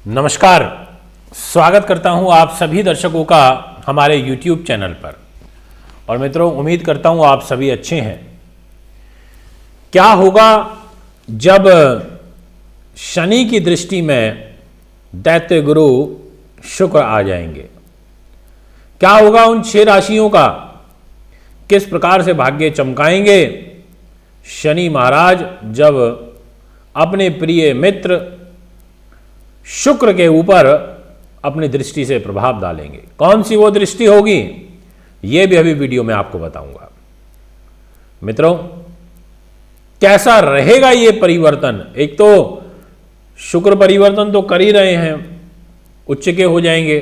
नमस्कार, स्वागत करता हूं आप सभी दर्शकों का हमारे YouTube चैनल पर। और मित्रों, उम्मीद करता हूं आप सभी अच्छे हैं। क्या होगा जब शनि की दृष्टि में दैत्य गुरु शुक्र आ जाएंगे? क्या होगा उन 6 राशियों का? किस प्रकार से भाग्य चमकाएंगे शनि महाराज जब अपने प्रिय मित्र शुक्र के ऊपर अपनी दृष्टि से प्रभाव डालेंगे? कौन सी वो दृष्टि होगी, ये भी अभी वीडियो में आपको बताऊंगा। मित्रों, कैसा रहेगा ये परिवर्तन? एक तो शुक्र परिवर्तन तो कर ही रहे हैं, उच्च के हो जाएंगे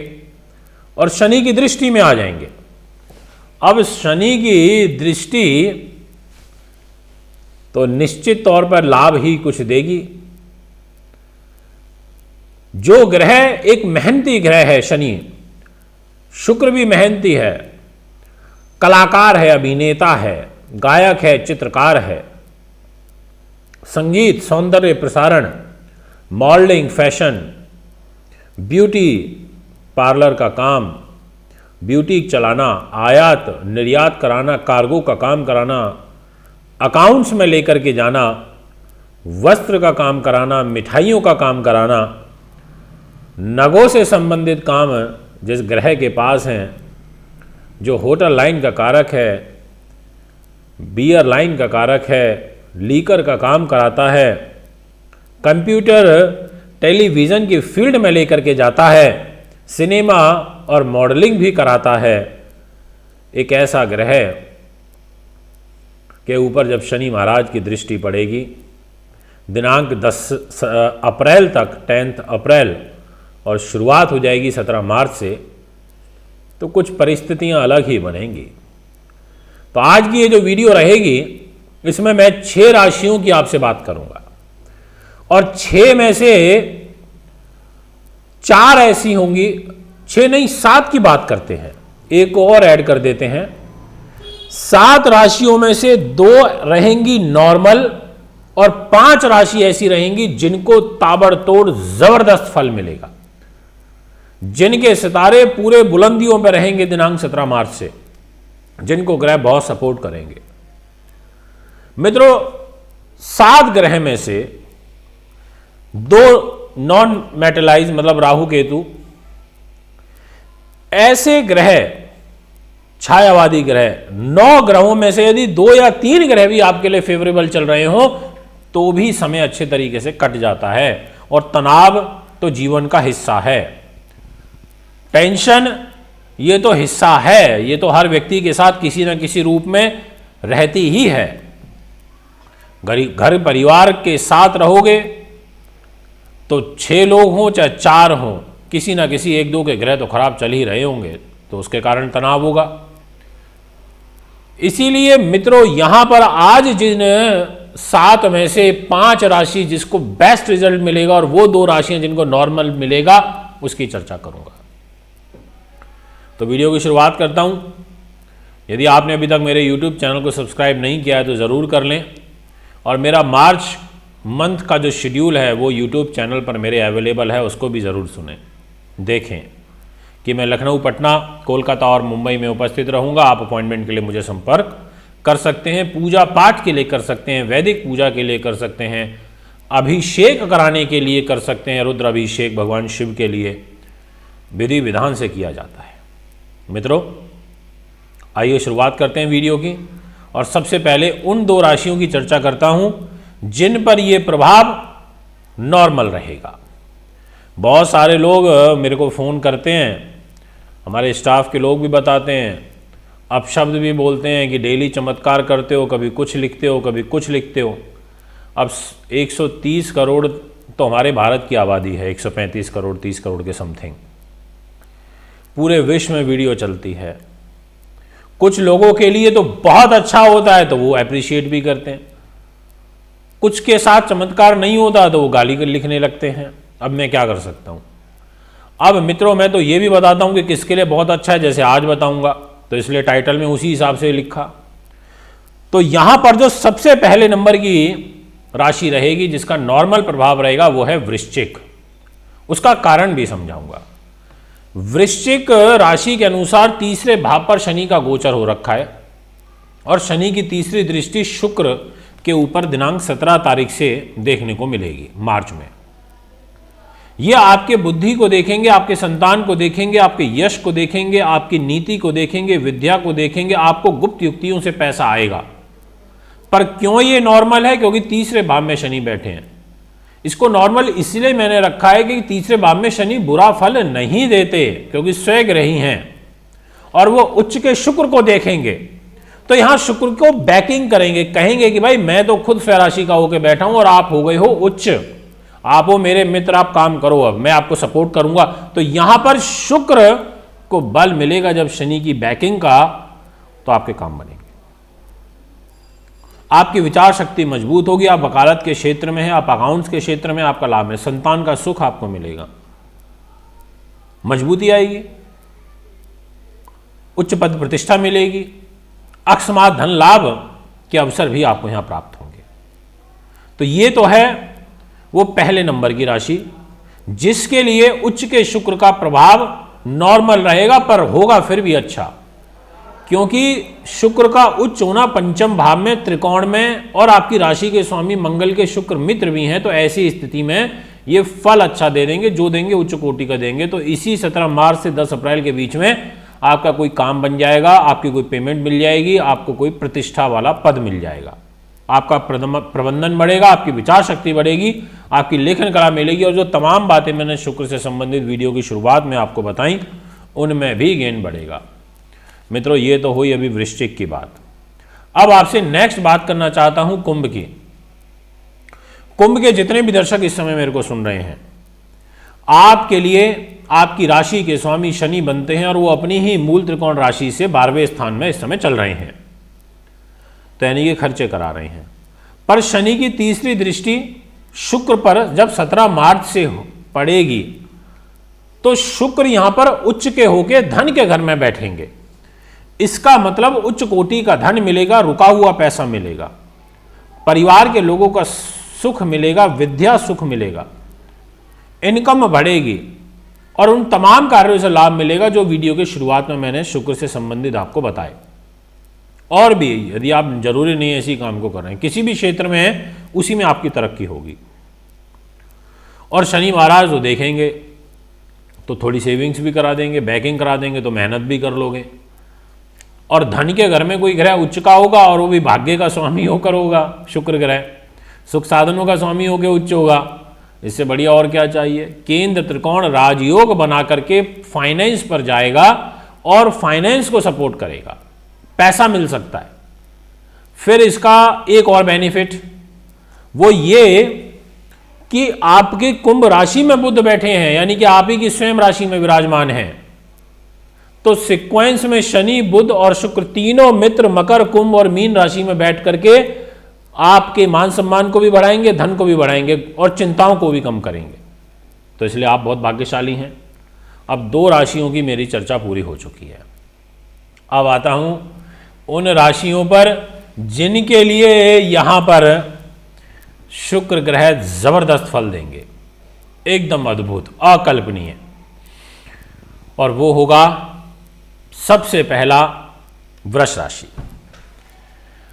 और शनि की दृष्टि में आ जाएंगे। अब शनि की दृष्टि तो निश्चित तौर पर लाभ ही कुछ देगी। जो ग्रह एक मेहनती ग्रह है शनि, शुक्र भी मेहनती है, कलाकार है, अभिनेता है, गायक है, चित्रकार है, संगीत, सौंदर्य प्रसारण, मॉडलिंग, फैशन, ब्यूटी पार्लर का काम, ब्यूटी चलाना, आयात निर्यात कराना, कार्गो का काम कराना, अकाउंट्स में लेकर के जाना, वस्त्र का काम कराना, मिठाइयों का काम कराना, नगों से संबंधित काम जिस ग्रह के पास हैं, जो होटल लाइन का कारक है, बियर लाइन का कारक है, लीकर का काम कराता है, कंप्यूटर टेलीविज़न की फील्ड में लेकर के जाता है, सिनेमा और मॉडलिंग भी कराता है, एक ऐसा ग्रह के ऊपर जब शनि महाराज की दृष्टि पड़ेगी, दिनांक 10 अप्रैल तक, 10 अप्रैल, और शुरुआत हो जाएगी 17 मार्च से, तो कुछ परिस्थितियां अलग ही बनेंगी। तो आज की ये जो वीडियो रहेगी, इसमें मैं 6 राशियों की आपसे बात करूंगा और 6 में से 4 ऐसी होंगी, 6 नहीं 7 की बात करते हैं, एक और ऐड कर देते हैं। 7 राशियों में से 2 रहेंगी नॉर्मल और 5 राशि ऐसी रहेंगी जिनको ताबड़तोड़ जबरदस्त फल मिलेगा, जिनके सितारे पूरे बुलंदियों पर रहेंगे दिनांक 17 मार्च से, जिनको ग्रह बहुत सपोर्ट करेंगे। मित्रों, 7 ग्रह में से 2 नॉन मेटलाइज मतलब राहु केतु, ऐसे ग्रह छायावादी ग्रह, 9 ग्रहों में से यदि 2 या 3 ग्रह भी आपके लिए फेवरेबल चल रहे हो तो भी समय अच्छे तरीके से कट जाता है। और तनाव तो जीवन का हिस्सा है, टेंशन ये तो हिस्सा है, ये तो हर व्यक्ति के साथ किसी न किसी रूप में रहती ही है। घर परिवार के साथ रहोगे तो 6 लोग हों चाहे 4 हों, किसी न किसी 1-2 के ग्रह तो खराब चल ही रहे होंगे, तो उसके कारण तनाव होगा। इसीलिए मित्रों, यहां पर आज जिन 7 में से 5 राशि जिसको बेस्ट रिजल्ट मिलेगा और वो 2 राशियां जिनको नॉर्मल मिलेगा, उसकी चर्चा करूंगा। तो वीडियो की शुरुआत करता हूं। यदि आपने अभी तक मेरे YouTube चैनल को सब्सक्राइब नहीं किया है तो ज़रूर कर लें, और मेरा मार्च मंथ का जो शेड्यूल है वो YouTube चैनल पर मेरे अवेलेबल है, उसको भी ज़रूर सुनें, देखें कि मैं लखनऊ, पटना, कोलकाता और मुंबई में उपस्थित रहूँगा। आप अपॉइंटमेंट के लिए मुझे संपर्क कर सकते हैं, पूजा पाठ के लिए कर सकते हैं, वैदिक पूजा के लिए कर सकते हैं, अभिषेक कराने के लिए कर सकते हैं, रुद्र अभिषेक भगवान शिव के लिए विधि विधान से किया जाता है। मित्रों, आइए शुरुआत करते हैं वीडियो की, और सबसे पहले उन 2 राशियों की चर्चा करता हूं जिन पर यह प्रभाव नॉर्मल रहेगा। बहुत सारे लोग मेरे को फ़ोन करते हैं, हमारे स्टाफ के लोग भी बताते हैं, अपशब्द भी बोलते हैं कि डेली चमत्कार करते हो, कभी कुछ लिखते हो, कभी कुछ लिखते हो। अब 130 करोड़ तो हमारे भारत की आबादी है, 135 करोड़ 30 करोड़ के समथिंग, पूरे विश्व में वीडियो चलती है। कुछ लोगों के लिए तो बहुत अच्छा होता है तो वो अप्रिशिएट भी करते हैं, कुछ के साथ चमत्कार नहीं होता तो वो गाली लिखने लगते हैं। अब मैं क्या कर सकता हूं? अब मित्रों, मैं तो ये भी बताता हूं कि किसके लिए बहुत अच्छा है, जैसे आज बताऊंगा, तो इसलिए टाइटल में उसी हिसाब से लिखा। तो यहां पर जो सबसे पहले नंबर की राशि रहेगी जिसका नॉर्मल प्रभाव रहेगा वो है वृश्चिक, उसका कारण भी समझाऊंगा। वृश्चिक राशि के अनुसार तीसरे भाव पर शनि का गोचर हो रखा है और शनि की तीसरी दृष्टि शुक्र के ऊपर दिनांक 17 तारीख से देखने को मिलेगी मार्च में। यह आपके बुद्धि को देखेंगे, आपके संतान को देखेंगे, आपके यश को देखेंगे, आपकी नीति को देखेंगे, विद्या को देखेंगे। आपको गुप्त युक्तियों से पैसा आएगा। पर क्यों ये नॉर्मल है? क्योंकि तीसरे भाव में शनि बैठे हैं। इसको नॉर्मल इसलिए मैंने रखा है कि तीसरे भाव में शनि बुरा फल नहीं देते, क्योंकि स्वग्रही हैं और वो उच्च के शुक्र को देखेंगे। तो यहां शुक्र को बैकिंग करेंगे, कहेंगे कि भाई मैं तो खुद स्वराशि का होकर बैठा हूं और आप हो गए हो उच्च, आप हो मेरे मित्र, आप काम करो, अब मैं आपको सपोर्ट करूंगा। तो यहां पर शुक्र को बल मिलेगा जब शनि की बैकिंग का, तो आपके काम बनेंगे। आपकी विचार शक्ति मजबूत होगी। आप वकालत के क्षेत्र में हैं, आप अकाउंट्स के क्षेत्र में, आपका लाभ है। संतान का सुख आपको मिलेगा, मजबूती आएगी, उच्च पद प्रतिष्ठा मिलेगी, अकस्मात धन लाभ के अवसर भी आपको यहां प्राप्त होंगे। तो ये तो है वो पहले नंबर की राशि जिसके लिए उच्च के शुक्र का प्रभाव नॉर्मल रहेगा, पर होगा फिर भी अच्छा, क्योंकि शुक्र का उच्च होना पंचम भाव में, त्रिकोण में, और आपकी राशि के स्वामी मंगल के शुक्र मित्र भी हैं। तो ऐसी स्थिति में ये फल अच्छा दे देंगे, जो देंगे उच्च कोटि का देंगे। तो इसी 17 मार्च से 10 अप्रैल के बीच में आपका कोई काम बन जाएगा, आपकी कोई पेमेंट मिल जाएगी, आपको कोई प्रतिष्ठा वाला पद मिल जाएगा, आपका प्रबंधन बढ़ेगा, आपकी विचार शक्ति बढ़ेगी, आपकी लेखन कला मिलेगी, और जो तमाम बातें मैंने शुक्र से संबंधित वीडियो की शुरुआत में आपको बताई उनमें भी गेन बढ़ेगा। मित्रों, ये तो हुई अभी वृश्चिक की बात। अब आपसे नेक्स्ट बात करना चाहता हूं कुंभ की। कुंभ के जितने भी दर्शक इस समय मेरे को सुन रहे हैं, आपके लिए आपकी राशि के स्वामी शनि बनते हैं और वो अपनी ही मूल त्रिकोण राशि से 12वें स्थान में इस समय चल रहे हैं, तो यानी कि खर्चे करा रहे हैं। पर शनि की तीसरी दृष्टि शुक्र पर जब 17 मार्च से पड़ेगी, तो शुक्र यहां पर उच्च के होके धन के घर में बैठेंगे। इसका मतलब उच्च कोटि का धन मिलेगा, रुका हुआ पैसा मिलेगा, परिवार के लोगों का सुख मिलेगा, विद्या सुख मिलेगा, इनकम बढ़ेगी और उन तमाम कार्यों से लाभ मिलेगा जो वीडियो के शुरुआत में मैंने शुक्र से संबंधित आपको बताए। और भी यदि आप जरूरी नहीं है इसी काम को कर रहे हैं, किसी भी क्षेत्र में है, उसी में आपकी तरक्की होगी। और शनि महाराज तो देखेंगे तो थोड़ी सेविंग्स भी करा देंगे, बैकिंग करा देंगे, तो मेहनत भी कर लोगे। और धन के घर में कोई ग्रह उच्च का होगा और वो भी भाग्य का स्वामी होकर होगा, शुक्र ग्रह सुख साधनों का स्वामी होकर उच्च होगा। इससे बढ़िया और क्या चाहिए। केंद्र त्रिकोण राजयोग बना करके फाइनेंस पर जाएगा और फाइनेंस को सपोर्ट करेगा, पैसा मिल सकता है। फिर इसका एक और बेनिफिट वो ये कि आपकी कुंभ राशि में बुध बैठे हैं, यानी कि आप ही की स्वयं राशि में विराजमान हैं। तो सीक्वेंस में शनि, बुध और शुक्र तीनों मित्र मकर, कुंभ और मीन राशि में बैठ करके आपके मान सम्मान को भी बढ़ाएंगे, धन को भी बढ़ाएंगे और चिंताओं को भी कम करेंगे। तो इसलिए आप बहुत भाग्यशाली हैं। अब 2 राशियों की मेरी चर्चा पूरी हो चुकी है। अब आता हूं उन राशियों पर जिनके लिए यहां पर शुक्र ग्रह जबरदस्त फल देंगे, एकदम अद्भुत, अकल्पनीय। और वो होगा सबसे पहला वृष राशि।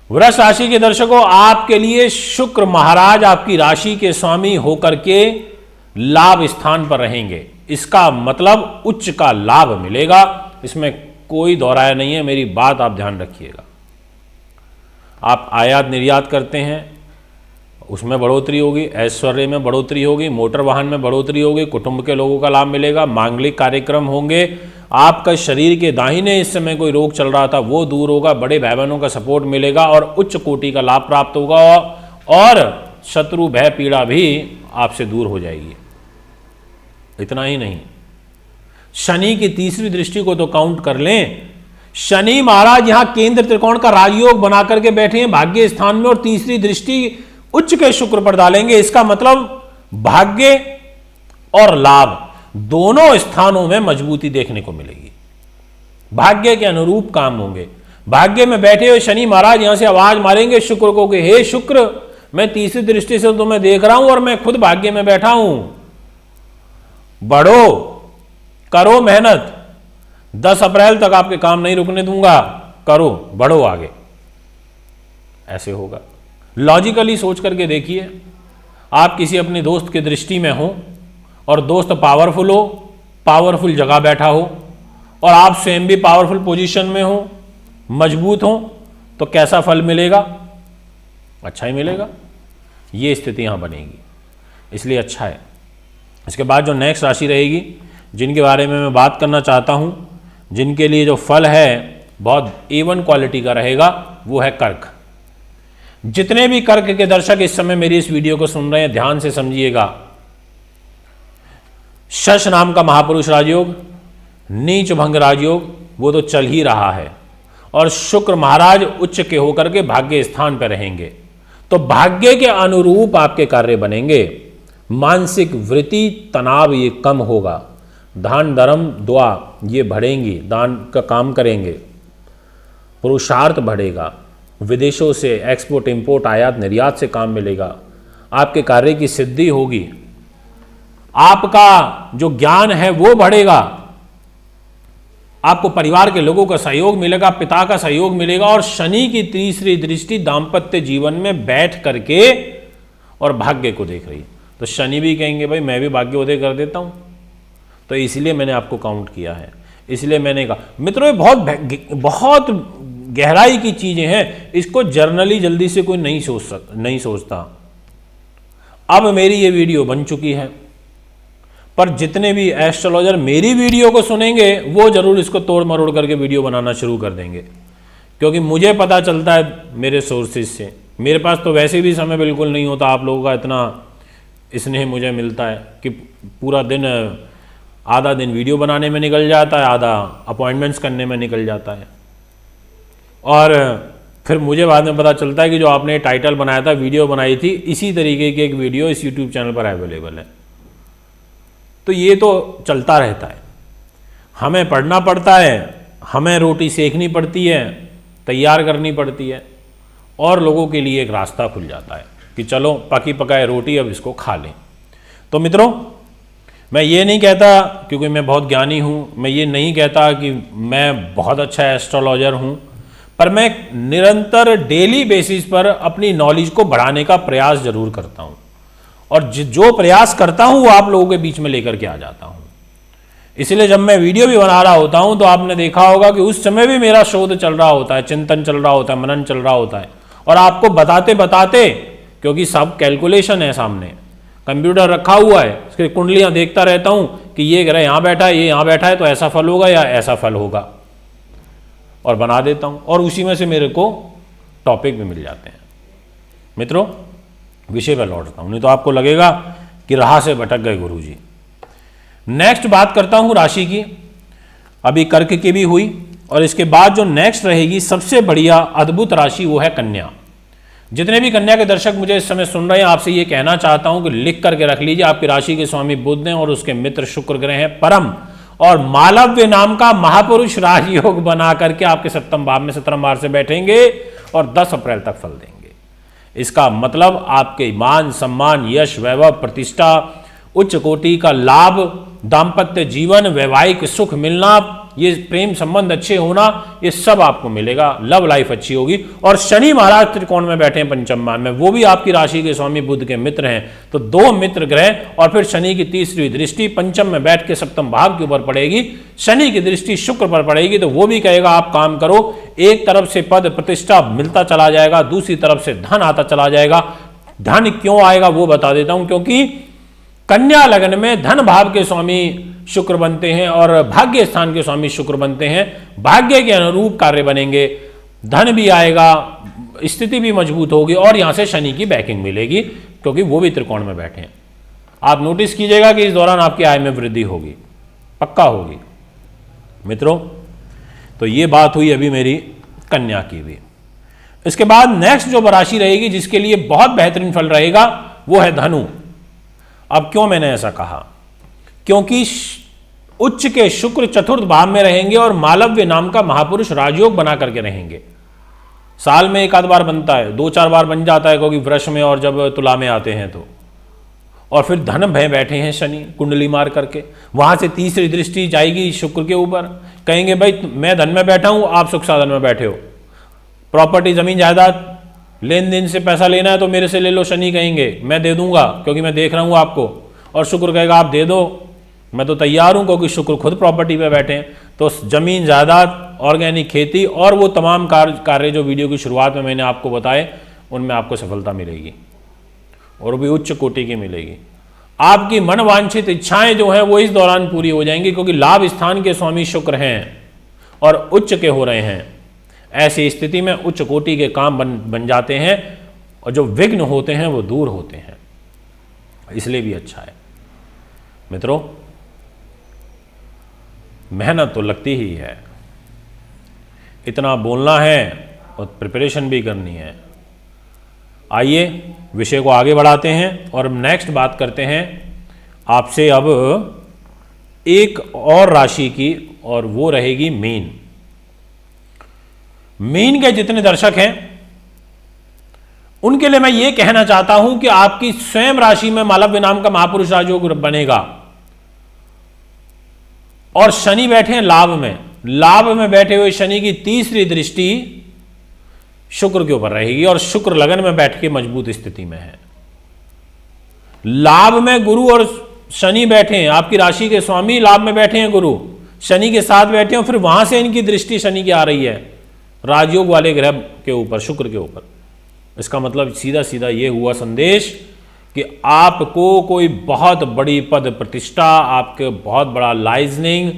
वृष राशि के दर्शकों, आपके लिए शुक्र महाराज आपकी राशि के स्वामी होकर के लाभ स्थान पर रहेंगे। इसका मतलब उच्च का लाभ मिलेगा, इसमें कोई दोहराया नहीं है, मेरी बात आप ध्यान रखिएगा। आप आयात निर्यात करते हैं, उसमें बढ़ोतरी होगी, ऐश्वर्य में बढ़ोतरी होगी, मोटर वाहन में बढ़ोतरी होगी, कुटुंब के लोगों का लाभ मिलेगा, मांगलिक कार्यक्रम होंगे, आपका शरीर के दाहिने इस समय कोई रोग चल रहा था वो दूर होगा, बड़े भाई बहनों का सपोर्ट मिलेगा और उच्च कोटि का लाभ प्राप्त होगा और शत्रु भय पीड़ा भी आपसे दूर हो जाएगी। इतना ही नहीं, शनि की तीसरी दृष्टि को तो काउंट कर लें। शनि महाराज यहां केंद्र त्रिकोण का राजयोग बना करके बैठे हैं भाग्य स्थान में और तीसरी दृष्टि उच्च के शुक्र पर डालेंगे। इसका मतलब भाग्य और लाभ दोनों स्थानों में मजबूती देखने को मिलेगी, भाग्य के अनुरूप काम होंगे। भाग्य में बैठे हुए शनि महाराज यहां से आवाज मारेंगे शुक्र को कि हे शुक्र, मैं तीसरी दृष्टि से तुम्हें देख रहा हूं और मैं खुद भाग्य में बैठा हूं बढ़ो, करो मेहनत। 10 अप्रैल तक आपके काम नहीं रुकने दूंगा, करो, बढ़ो आगे, ऐसे होगा। लॉजिकली सोच करके देखिए, आप किसी अपने दोस्त की दृष्टि में हो और दोस्त पावरफुल हो, पावरफुल जगह बैठा हो, और आप स्वयं भी पावरफुल पोजीशन में हो, मजबूत हो, तो कैसा फल मिलेगा? अच्छा ही मिलेगा। ये स्थिति यहां बनेगी, इसलिए अच्छा है। इसके बाद जो नेक्स्ट राशि रहेगी, जिनके बारे में मैं बात करना चाहता हूं, जिनके लिए जो फल है बहुत A1 क्वालिटी का रहेगा, वो है कर्क। जितने भी कर्क के दर्शक इस समय मेरी इस वीडियो को सुन रहे हैं, ध्यान से समझिएगा। शश नाम का महापुरुष राजयोग, नीच भंग राजयोग, वो तो चल ही रहा है, और शुक्र महाराज उच्च के होकर के भाग्य स्थान पर रहेंगे, तो भाग्य के अनुरूप आपके कार्य बनेंगे। मानसिक वृत्ति, तनाव ये कम होगा, दान धर्म दुआ ये बढ़ेंगी, दान का काम करेंगे, पुरुषार्थ बढ़ेगा, विदेशों से एक्सपोर्ट इंपोर्ट आयात निर्यात से काम मिलेगा, आपके कार्य की सिद्धि होगी, आपका जो ज्ञान है वो बढ़ेगा, आपको परिवार के लोगों का सहयोग मिलेगा, पिता का सहयोग मिलेगा, और शनि की तीसरी दृष्टि दाम्पत्य जीवन में बैठ करके और भाग्य को देख रही, तो शनि भी कहेंगे भाई मैं भी भाग्योदय कर देता हूं, तो इसलिए मैंने आपको काउंट किया है। इसलिए मैंने कहा मित्रों, ये बहुत गहराई की चीजें हैं, इसको जर्नली जल्दी से कोई नहीं सोचता। अब मेरी ये वीडियो बन चुकी है, पर जितने भी एस्ट्रोलॉजर मेरी वीडियो को सुनेंगे वो जरूर इसको तोड़ मरोड़ करके वीडियो बनाना शुरू कर देंगे, क्योंकि मुझे पता चलता है मेरे सोर्सेज से। मेरे पास तो वैसे भी समय बिल्कुल नहीं होता, आप लोगों का इतना स्नेह मुझे मिलता है कि पूरा दिन, आधा दिन वीडियो बनाने में निकल जाता है, आधा अपॉइंटमेंट्स करने में निकल जाता है, और फिर मुझे बाद में पता चलता है कि जो आपने टाइटल बनाया था, वीडियो बनाई थी, इसी तरीके की एक वीडियो इस यूट्यूब चैनल पर अवेलेबल है। तो ये तो चलता रहता है, हमें पढ़ना पड़ता है, हमें रोटी सेकनी पड़ती है, तैयार करनी पड़ती है, और लोगों के लिए एक रास्ता खुल जाता है कि चलो पकी पकाए रोटी अब इसको खा लें। तो मित्रों, मैं ये नहीं कहता क्योंकि मैं बहुत ज्ञानी हूँ, मैं ये नहीं कहता कि मैं बहुत अच्छा एस्ट्रोलॉजर हूँ, पर मैं निरंतर डेली बेसिस पर अपनी नॉलेज को बढ़ाने का प्रयास जरूर करता हूँ, और जो प्रयास करता हूँ वो आप लोगों के बीच में लेकर के आ जाता हूँ। इसलिए जब मैं वीडियो भी बना रहा होता हूँ तो आपने देखा होगा कि उस समय भी मेरा शोध चल रहा होता है, चिंतन चल रहा होता है, मनन चल रहा होता है, और आपको बताते बताते, क्योंकि सब कैलकुलेशन है, सामने कंप्यूटर रखा हुआ है, उसकी कुंडलियां देखता रहता हूँ कि ये ग्रह यहाँ बैठा है, ये यहाँ बैठा है, तो ऐसा फल होगा या ऐसा फल होगा, और बना देता हूँ, और उसी में से मेरे को टॉपिक भी मिल जाते हैं। मित्रों, विषय पर लौटता हूं, नहीं तो आपको लगेगा कि राह से भटक गए गुरुजी। नेक्स्ट बात करता हूं राशि की। अभी कर्क की भी हुई, और इसके बाद जो नेक्स्ट रहेगी सबसे बढ़िया अद्भुत राशि, वो है कन्या। जितने भी कन्या के दर्शक मुझे इस समय सुन रहे हैं, आपसे ये कहना चाहता हूं कि लिख करके रख लीजिए, आपकी राशि के स्वामी बुध हैं और उसके मित्र शुक्र ग्रह हैं परम, और मालव्य नाम का महापुरुष राजयोग बना करके आपके सप्तम भाव में 17 मार्च से बैठेंगे और 10 अप्रैल तक फल देंगे। इसका मतलब आपके मान सम्मान, यश, वैभव, प्रतिष्ठा, उच्च कोटि का लाभ, दाम्पत्य जीवन, वैवाहिक सुख मिलना, ये प्रेम संबंध अच्छे होना, ये सब आपको मिलेगा, लव लाइफ अच्छी होगी। और शनि महाराज त्रिकोण में बैठे हैं पंचम भाव में, वो भी आपकी राशि के स्वामी बुध के मित्र हैं, तो 2 मित्र ग्रह, और फिर शनि की तीसरी दृष्टि पंचम में बैठ के सप्तम भाव के ऊपर पड़ेगी, शनि की दृष्टि शुक्र पर पड़ेगी, तो वो भी कहेगा आप काम करो। एक तरफ से पद प्रतिष्ठा मिलता चला जाएगा, दूसरी तरफ से धन आता चला जाएगा। धन क्यों आएगा वो बता देता हूं, क्योंकि कन्या लग्न में धन भाव के स्वामी शुक्र बनते हैं और भाग्य स्थान के स्वामी शुक्र बनते हैं। भाग्य के अनुरूप कार्य बनेंगे, धन भी आएगा, स्थिति भी मजबूत होगी, और यहां से शनि की बैकिंग मिलेगी, क्योंकि वो भी त्रिकोण में बैठे हैं। आप नोटिस कीजिएगा कि इस दौरान आपकी आय में वृद्धि होगी, पक्का होगी। मित्रों, तो ये बात हुई अभी मेरी कन्या की भी। इसके बाद नेक्स्ट जो राशि रहेगी जिसके लिए बहुत बेहतरीन फल रहेगा, वो है धनु। अब क्यों मैंने ऐसा कहा, क्योंकि उच्च के शुक्र चतुर्थ भाव में रहेंगे और मालव्य नाम का महापुरुष राजयोग बना करके रहेंगे। साल में 1 आध बार बनता है, 2-4 बार बन जाता है, क्योंकि वृष में और जब तुला में आते हैं तो, और फिर धन भय बैठे हैं शनि कुंडली मार करके, वहां से तीसरी दृष्टि जाएगी शुक्र के ऊपर, कहेंगे भाई मैं धन में बैठा हूं, आप सुख साधन में बैठे हो, प्रॉपर्टी जमीन जायदाद लेन देन से पैसा लेना है तो मेरे से ले लो, शनि कहेंगे मैं दे दूंगा क्योंकि मैं देख रहा हूं आपको, और शुक्र कहेगा आप दे दो, मैं तो तैयार हूं क्योंकि शुक्र खुद प्रॉपर्टी पे बैठे हैं। तो जमीन जायदाद, ऑर्गेनिक खेती और वो तमाम कार्य जो वीडियो की शुरुआत में मैंने आपको बताए, उनमें आपको सफलता मिलेगी और भी उच्च कोटि की मिलेगी। आपकी मनवांछित इच्छाएं जो हैं वो इस दौरान पूरी हो जाएंगी, क्योंकि लाभ स्थान के स्वामी शुक्र हैं और उच्च के हो रहे हैं। ऐसी स्थिति में उच्च कोटि के काम बन जाते हैं और जो विघ्न होते हैं वो दूर होते हैं, इसलिए भी अच्छा है। मित्रों, मेहनत तो लगती ही है, इतना बोलना है और प्रिपरेशन भी करनी है। आइए विषय को आगे बढ़ाते हैं और नेक्स्ट बात करते हैं आपसे अब एक और राशि की, और वो रहेगी मीन। मीन के जितने दर्शक हैं उनके लिए मैं ये कहना चाहता हूं कि आपकी स्वयं राशि में मालव्य नाम का महापुरुष राजयोग बनेगा और शनि बैठे हैं लाभ में। लाभ में बैठे हुए शनि की तीसरी दृष्टि शुक्र के ऊपर रहेगी और शुक्र लगन में बैठ के मजबूत स्थिति में है। लाभ में गुरु और शनि बैठे हैं, आपकी राशि के स्वामी लाभ में बैठे हैं, गुरु शनि के साथ बैठे हैं, फिर वहां से इनकी दृष्टि शनि की आ रही है राजयोग वाले ग्रह के ऊपर, शुक्र के ऊपर। इसका मतलब सीधा सीधा ये हुआ संदेश कि आपको कोई बहुत बड़ी पद प्रतिष्ठा, आपके बहुत बड़ा लाइजनिंग,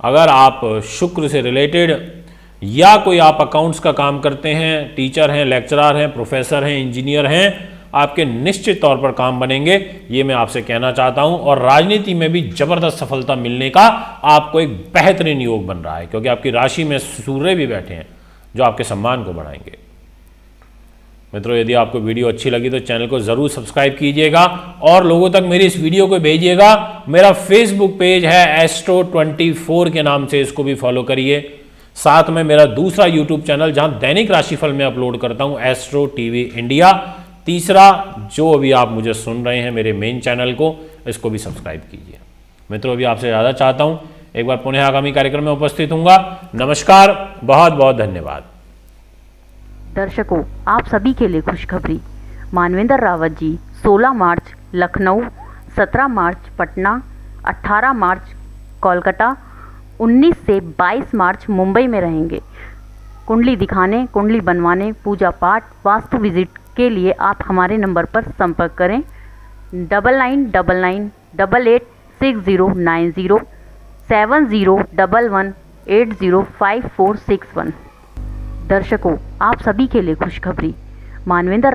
अगर आप शुक्र से रिलेटेड या कोई आप अकाउंट्स का काम करते हैं, टीचर हैं, लेक्चरर हैं, प्रोफेसर हैं, इंजीनियर हैं, आपके निश्चित तौर पर काम बनेंगे, ये मैं आपसे कहना चाहता हूं। और राजनीति में भी जबरदस्त सफलता मिलने का आपको एक बेहतरीन योग बन रहा है, क्योंकि आपकी राशि में सूर्य भी बैठे हैं जो आपके सम्मान को बढ़ाएंगे। मित्रों, यदि आपको वीडियो अच्छी लगी तो चैनल को जरूर सब्सक्राइब कीजिएगा और लोगों तक मेरी इस वीडियो को भेजिएगा। मेरा फेसबुक पेज है Astro24 के नाम से, इसको भी फॉलो करिए। साथ में मेरा दूसरा यूट्यूब चैनल जहां दैनिक राशिफल में अपलोड करता हूं, एस्ट्रो टीवी इंडिया। तीसरा, जो अभी आप मुझे सुन रहे हैं मेरे मेन चैनल को, इसको भी सब्सक्राइब कीजिए। मित्रों, अभी आपसे ज़्यादा चाहता हूं, एक बार पुनः आगामी कार्यक्रम में उपस्थित होऊंगा। नमस्कार, बहुत बहुत धन्यवाद। दर्शकों, आप सभी के लिए खुशखबरी। मानवेंद्र रावत जी 16 मार्च लखनऊ, 17 मार्च पटना, 18 मार्च कोलकाता, 19 से 22 मार्च मुंबई में रहेंगे। कुंडली दिखाने, कुंडली बनवाने, पूजा पाठ, वास्तु विजिट के लिए आप हमारे नंबर पर संपर्क करें 9999 886090 7011805461। दर्शकों, आप सभी के लिए खुशखबरी। मानवेंद्र